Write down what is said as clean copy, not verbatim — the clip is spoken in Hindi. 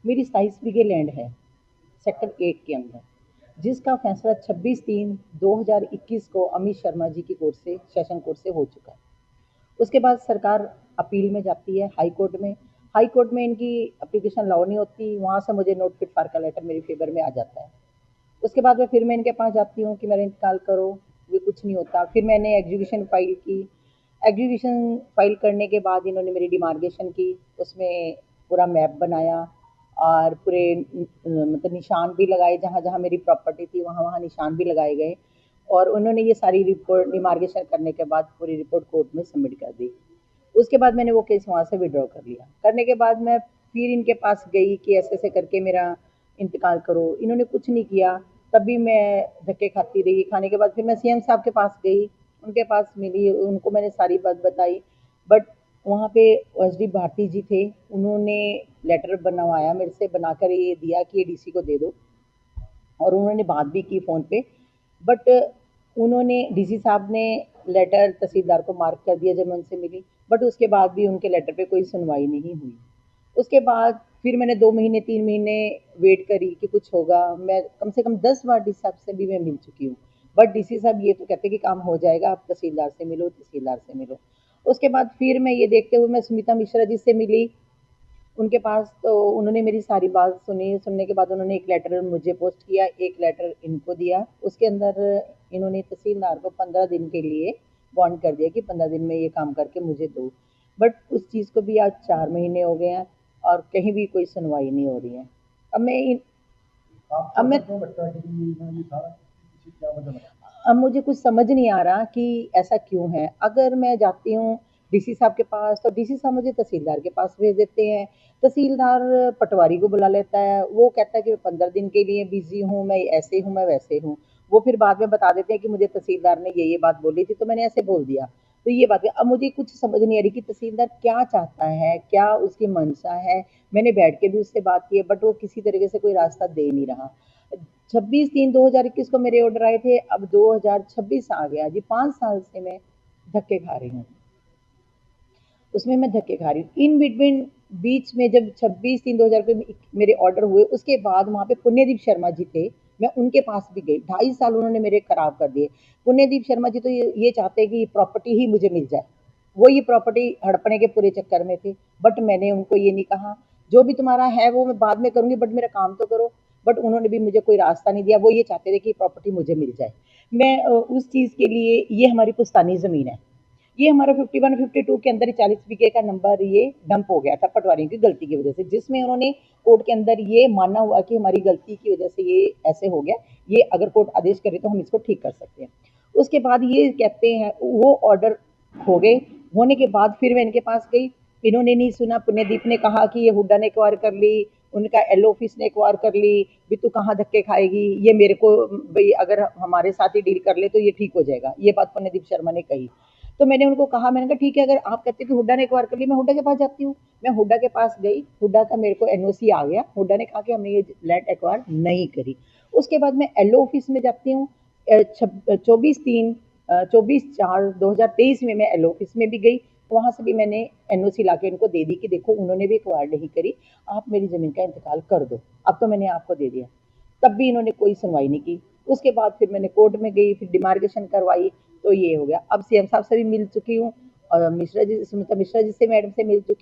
मेरी 27 बीघे लैंड है सेक्टर 8 के अंदर, जिसका फैसला 26/3/2021 को अमित शर्मा जी की कोर्ट से, सेशन कोर्ट से हो चुका है। उसके बाद सरकार अपील में जाती है हाई कोर्ट में। हाई कोर्ट में इनकी एप्लीकेशन अलाउ नहीं होती, वहाँ से मुझे नोट फिट फार का लेटर मेरे फेवर में आ जाता है। उसके बाद मैं फिर मैं इनके पास जाती हूँ कि मेरा इंतकाल करो, ये कुछ नहीं होता। फिर मैंने एग्जीक्यूशन फाइल की। एग्जीक्यूशन फाइल करने के बाद इन्होंने मेरी डिमार्गेशन की, उसमें पूरा मैप बनाया और पूरे मतलब निशान भी लगाए, जहाँ जहाँ मेरी प्रॉपर्टी थी वहाँ वहाँ निशान भी लगाए गए। और उन्होंने ये सारी रिपोर्ट डिमार्गेशन करने के बाद पूरी रिपोर्ट कोर्ट में सबमिट कर दी। उसके बाद मैंने वो केस वहाँ से विड्रॉ कर लिया। करने के बाद मैं फिर इनके पास गई कि ऐसे ऐसे करके मेरा इंतकाल करो। इन्होंने कुछ नहीं किया, तब भी मैं धक्के खाती रही। खाने के बाद फिर मैं सीएम साहब के पास गई, उनके पास मिली, उनको मैंने सारी बात बताई। बट वहाँ पे एसडी भारती जी थे, उन्होंने लेटर बनवाया मेरे से, बनाकर ये दिया कि ये डीसी को दे दो, और उन्होंने बात भी की फ़ोन पे। बट उन्होंने डीसी साहब ने लेटर तहसीलदार को मार्क कर दिया जब मैं उनसे मिली, बट उसके बाद भी उनके लेटर पे कोई सुनवाई नहीं हुई। उसके बाद फिर मैंने 2 महीने 3 महीने वेट करी कि कुछ होगा। मैं कम से कम 10 बार डीसी साहब से भी मैं मिल चुकी हूँ, बट डीसी साहब ये तो कहते कि काम हो जाएगा, आप तहसीलदार से मिलो, तहसीलदार से मिलो। उसके बाद फिर मैं ये देखते हुए मैं सुमिता मिश्रा जी से मिली उनके पास, तो उन्होंने मेरी सारी बात सुनी। सुनने के बाद उन्होंने एक लेटर मुझे पोस्ट किया, एक लेटर इनको दिया। उसके अंदर इन्होंने तहसीलदार को 15 दिन के लिए वार्न कर दिया कि 15 दिन में ये काम करके मुझे दो। बट उस चीज़ को भी आज 4 महीने हो गए हैं और कहीं भी कोई सुनवाई नहीं हो रही है। अब मैं इन अब मैं अब मुझे कुछ समझ नहीं आ रहा कि ऐसा क्यों है। अगर मैं जाती हूँ डीसी साहब के पास, तो डीसी साहब मुझे तहसीलदार के पास भेज देते हैं। तहसीलदार पटवारी को बुला लेता है, वो कहता है कि मैं 15 दिन के लिए बिज़ी हूँ, मैं ऐसे हूँ, मैं वैसे हूँ। वो फिर बाद में बता देते हैं कि मुझे तहसीलदार ने ये बात बोली थी, तो मैंने ऐसे बोल दिया। तो ये बात है। अब मुझे कुछ समझ नहीं आ रही कि तहसीलदार क्या चाहता है, क्या उसकी मंशा है। मैंने बैठ के भी उससे बात की है, बट वो किसी तरीके से कोई रास्ता दे नहीं रहा। 26/3/2021 को मेरे ऑर्डर आए थे, अब 2026 आ गया जी, 5 साल से मैं धक्के खा रही हूँ। उसमें मैं धक्के खा रही हूँ। इन बिटवीन बीच में जब 26/3/2000 पे मेरे ऑर्डर हुए, उसके बाद वहाँ पे पुण्यदीप शर्मा जी थे, मैं उनके पास भी गई। 2.5 साल उन्होंने मेरे खराब कर दिए। पुण्यदीप शर्मा जी तो ये चाहते हैं कि ये प्रॉपर्टी ही मुझे मिल जाए। वो ये प्रॉपर्टी हड़पने के पूरे चक्कर में थे। बट मैंने उनको ये नहीं कहा, जो भी तुम्हारा है वो मैं बाद में करूँगी, बट मेरा काम तो करो। बट उन्होंने भी मुझे कोई रास्ता नहीं दिया। वो ये चाहते थे कि प्रॉपर्टी मुझे मिल जाए। मैं उस चीज़ के लिए, ये हमारी पुश्तैनी ज़मीन है। ये हमारा 51-52 के अंदर 40 बीघे का नंबर ये डंप हो गया था पटवारियों की गलती की वजह से, जिसमें उन्होंने कोर्ट के अंदर ये मानना हुआ कि हमारी गलती की वजह से ये ऐसे हो गया। ये अगर कोर्ट आदेश करे तो हम इसको ठीक कर सकते हैं। उसके बाद ये कहते हैं वो ऑर्डर हो गए। होने के बाद फिर मैं इनके पास गई, इन्होंने नहीं सुना। पुण्यदीप ने कहा कि ये हुड्डा ने एक्वायर कर ली, उनका एल ऑफिस ने एक्वायर कर ली, भी तू कहाँ धक्के खाएगी, ये मेरे को भाई अगर हमारे साथ ही डील कर ले तो ये ठीक हो जाएगा। ये बात पुण्यदीप शर्मा ने कही। तो मैंने उनको कहा, मैंने कहा ठीक है, अगर आप कहते कि हुड्डा ने एक्वायर कर ली, मैं हुड्डा के पास जाती हूँ। मैं हुड्डा के पास गई, हुड्डा का मेरे को एनओसी आ गया। हुड्डा ने कहा कि हमने ये लैंड एक्वायर नहीं करी। उसके बाद मैं एलओ ऑफिस में जाती हूँ। 24/4/2023 में मैं एलओ ऑफिस में भी गई। वहाँ से भी मैंने एनओसी ला के इनको दे दी कि देखो उन्होंने भी एक्वायर नहीं करी, आप मेरी ज़मीन का इंतकाल कर दो, अब तो मैंने आपको दे दिया। तब भी इन्होंने कोई सुनवाई नहीं की। उसके बाद फिर मैंने कोर्ट में गई, फिर डिमार्केशन करवाई, तो ये हो गया। अब सीएम साहब से भी मिल चुकी हूँ और मिश्रा जी, सुमिता मिश्रा जी से, मैडम से मिल चुकी